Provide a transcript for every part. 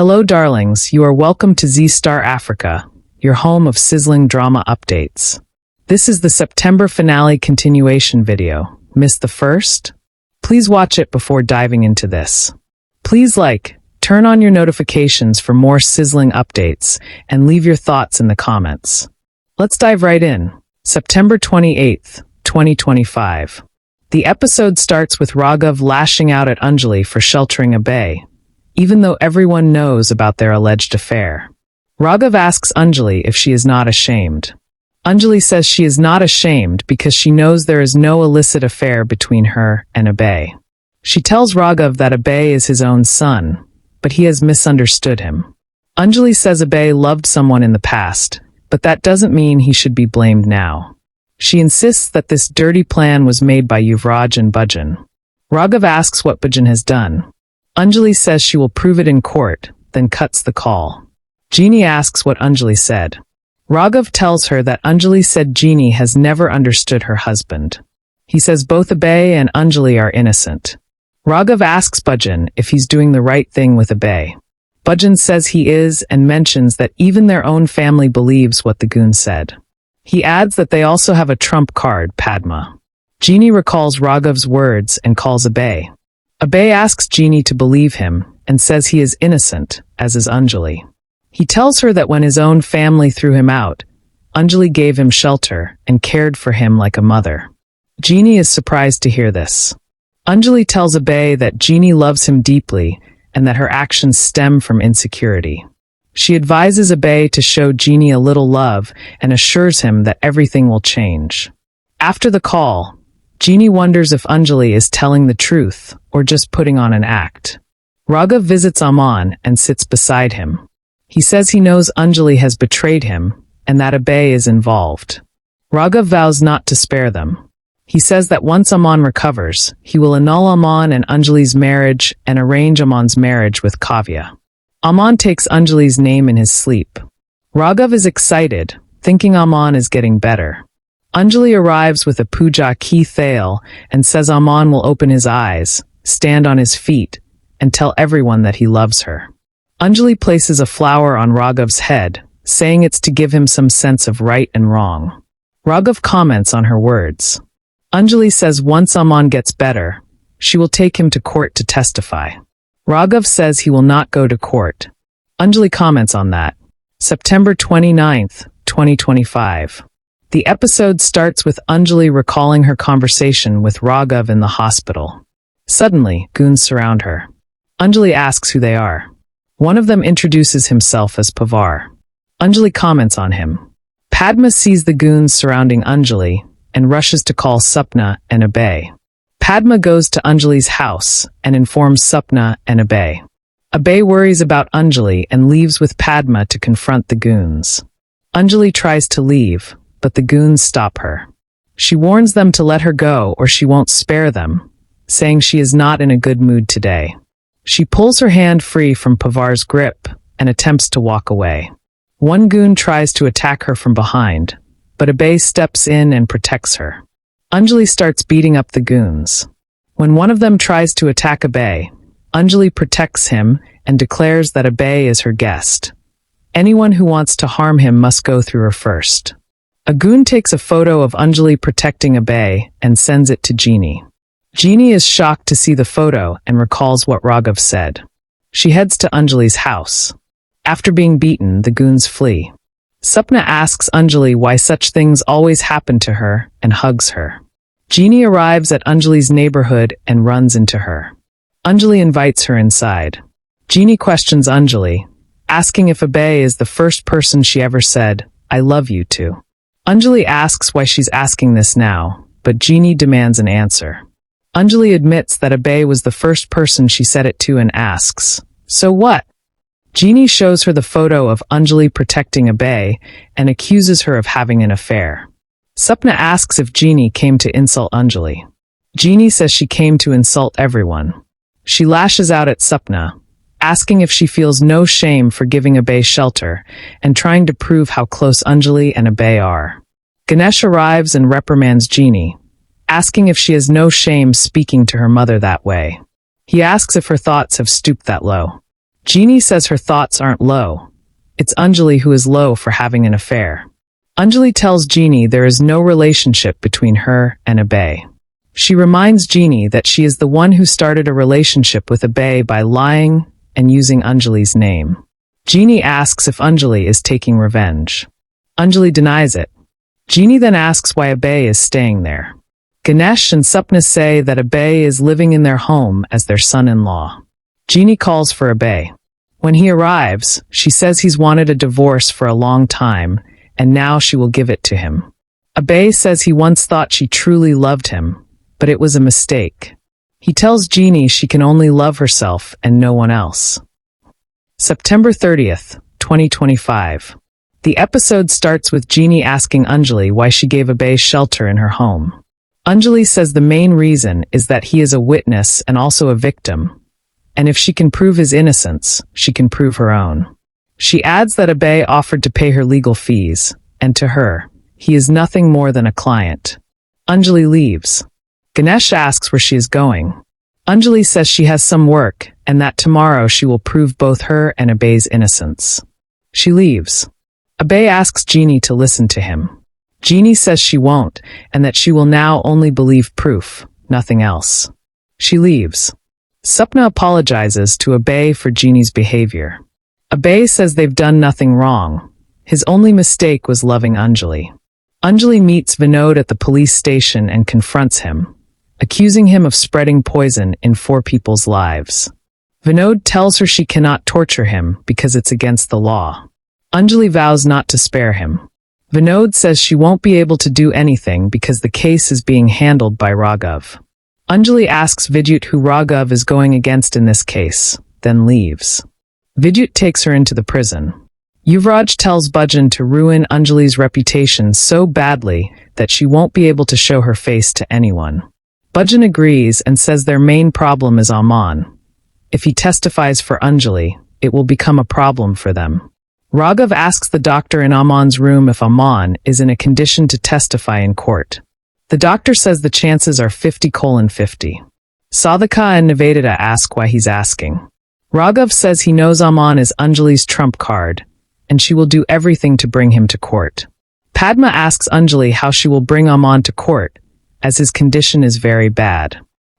Hello darlings, you are welcome to Z-Star Africa, your home of sizzling drama updates. This is the September finale continuation video. Missed the first? Please watch it before diving into this. Please turn on your notifications for more sizzling updates, and leave your thoughts in the comments. Let's dive right in. September 28th, 2025. The episode starts with Raghav lashing out at Anjali for sheltering Abhay, even though everyone knows about their alleged affair. Raghav asks Anjali if she is not ashamed. Anjali says she is not ashamed because she knows there is no illicit affair between her and Abhay. She tells Raghav that Abhay is his own son, but he has misunderstood him. Anjali says Abhay loved someone in the past, but that doesn't mean he should be blamed now. She insists that this dirty plan was made by Yuvraj and Bhajan. Raghav asks what Bhajan has done. Anjali says she will prove it in court, then cuts the call. Jeannie asks what Anjali said. Raghav tells her that Anjali said Jeannie has never understood her husband. He says both Abhay and Anjali are innocent. Raghav asks Bhajan if he's doing the right thing with Abhay. Bhajan says he is and mentions that even their own family believes what the goon said. He adds that they also have a trump card, Padma. Jeannie recalls Raghav's words and calls Abhay. Abhay asks Jeannie to believe him and says he is innocent, as is Anjali. He tells her that when his own family threw him out, Anjali gave him shelter and cared for him like a mother. Jeannie is surprised to hear this. Anjali tells Abhay that Jeannie loves him deeply and that her actions stem from insecurity. She advises Abhay to show Jeannie a little love and assures him that everything will change. After the call, Jeannie wonders if Anjali is telling the truth or just putting on an act. Raghav visits Aman and sits beside him. He says he knows Anjali has betrayed him and that Abhay is involved. Raghav vows not to spare them. He says that once Aman recovers, he will annul Aman and Anjali's marriage and arrange Aman's marriage with Kavya. Aman takes Anjali's name in his sleep. Raghav is excited, thinking Aman is getting better. Anjali arrives with a puja ki thale and says Aman will open his eyes, stand on his feet, and tell everyone that he loves her. Anjali places a flower on Raghav's head, saying it's to give him some sense of right and wrong. Raghav comments on her words. Anjali says once Aman gets better, she will take him to court to testify. Raghav says he will not go to court. Anjali comments on that. September 29th, 2025. The episode starts with Anjali recalling her conversation with Raghav in the hospital. Suddenly, goons surround her. Anjali asks who they are. One of them introduces himself as Pavar. Anjali comments on him. Padma sees the goons surrounding Anjali and rushes to call Sapna and Abhay. Padma goes to Anjali's house and informs Sapna and Abhay. Abhay worries about Anjali and leaves with Padma to confront the goons. Anjali tries to leave, but the goons stop her. She warns them to let her go or she won't spare them, saying she is not in a good mood today. She pulls her hand free from Pavar's grip and attempts to walk away. One goon tries to attack her from behind, but Abhay steps in and protects her. Anjali starts beating up the goons. When one of them tries to attack Abhay, Anjali protects him and declares that Abhay is her guest. Anyone who wants to harm him must go through her first. A goon takes a photo of Anjali protecting Abhay and sends it to Jeannie. Jeannie is shocked to see the photo and recalls what Raghav said. She heads to Anjali's house. After being beaten, the goons flee. Sapna asks Anjali why such things always happen to her and hugs her. Jeannie arrives at Anjali's neighborhood and runs into her. Anjali invites her inside. Jeannie questions Anjali, asking if Abhay is the first person she ever said, "I love you" to. Anjali asks why she's asking this now, but Jeannie demands an answer. Anjali admits that Abhay was the first person she said it to and asks, "So what?" Jeannie shows her the photo of Anjali protecting Abhay and accuses her of having an affair. Sapna asks if Jeannie came to insult Anjali. Jeannie says she came to insult everyone. She lashes out at Sapna, asking if she feels no shame for giving Abhay shelter and trying to prove how close Anjali and Abhay are. Ganesh arrives and reprimands Jeannie, asking if she has no shame speaking to her mother that way. He asks if her thoughts have stooped that low. Jeannie says her thoughts aren't low. It's Anjali who is low for having an affair. Anjali tells Jeannie there is no relationship between her and Abhay. She reminds Jeannie that she is the one who started a relationship with Abhay by lying and using Anjali's name. Jeannie asks if Anjali is taking revenge. Anjali denies it. Jeannie then asks why Abhay is staying there. Ganesh and Sapna say that Abhay is living in their home as their son-in-law. Jeannie calls for Abhay. When he arrives, she says he's wanted a divorce for a long time, and now she will give it to him. Abhay says he once thought she truly loved him, but it was a mistake. He tells Jeannie she can only love herself and no one else. September 30th, 2025. The episode starts with Jeannie asking Anjali why she gave Abhay shelter in her home. Anjali says the main reason is that he is a witness and also a victim, and if she can prove his innocence, she can prove her own. She adds that Abhay offered to pay her legal fees, and to her, he is nothing more than a client. Anjali leaves. Ganesh asks where she is going. Anjali says she has some work, and that tomorrow she will prove both her and Abhay's innocence. She leaves. Abhay asks Jeannie to listen to him. Jeannie says she won't, and that she will now only believe proof, nothing else. She leaves. Sapna apologizes to Abhay for Jeannie's behavior. Abhay says they've done nothing wrong. His only mistake was loving Anjali. Anjali meets Vinod at the police station and confronts him, accusing him of spreading poison in 4 people's lives. Vinod tells her she cannot torture him because it's against the law. Anjali vows not to spare him. Vinod says she won't be able to do anything because the case is being handled by Raghav. Anjali asks Vidyut who Raghav is going against in this case, then leaves. Vidyut takes her into the prison. Yuvraj tells Bhajan to ruin Anjali's reputation so badly that she won't be able to show her face to anyone. Bhajan agrees and says their main problem is Aman. If he testifies for Anjali, it will become a problem for them. Raghav asks the doctor in Aman's room if Aman is in a condition to testify in court. The doctor says the chances are 50:50. Sadhika and Nivedita ask why he's asking. Raghav says he knows Aman is Anjali's trump card, and she will do everything to bring him to court. Padma asks Anjali how she will bring Aman to court, as his condition is very bad.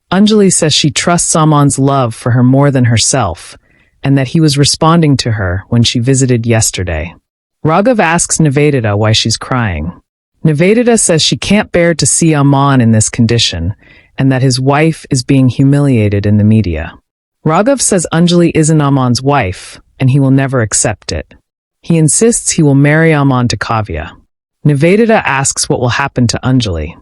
Anjali says she trusts Aman's love for her more than herself, and that he was responding to her when she visited yesterday. Raghav asks Nivedita why she's crying. Nivedita says she can't bear to see Aman in this condition, and that his wife is being humiliated in the media. Raghav says Anjali isn't Aman's wife, and he will never accept it. He insists he will marry Aman to Kavya. Nivedita asks what will happen to Anjali.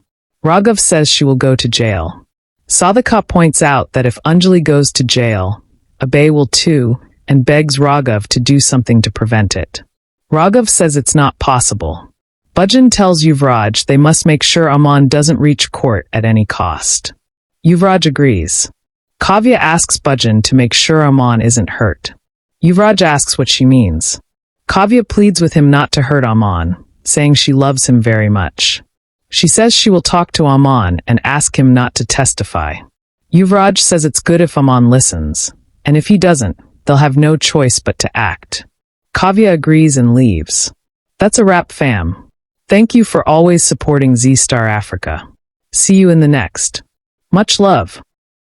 Raghav says she will go to jail. Sadhika points out that if Anjali goes to jail, Abhay will too, and begs Raghav to do something to prevent it. Raghav says it's not possible. Bhajan tells Yuvraj they must make sure Aman doesn't reach court at any cost. Yuvraj agrees. Kavya asks Bhajan to make sure Aman isn't hurt. Yuvraj asks what she means. Kavya pleads with him not to hurt Aman, saying she loves him very much. She says she will talk to Aman and ask him not to testify. Yuvraj says it's good if Aman listens, and if he doesn't, they'll have no choice but to act. Kavya agrees and leaves. That's a wrap, fam. Thank you for always supporting Z Star Africa. See you in the next. Much love.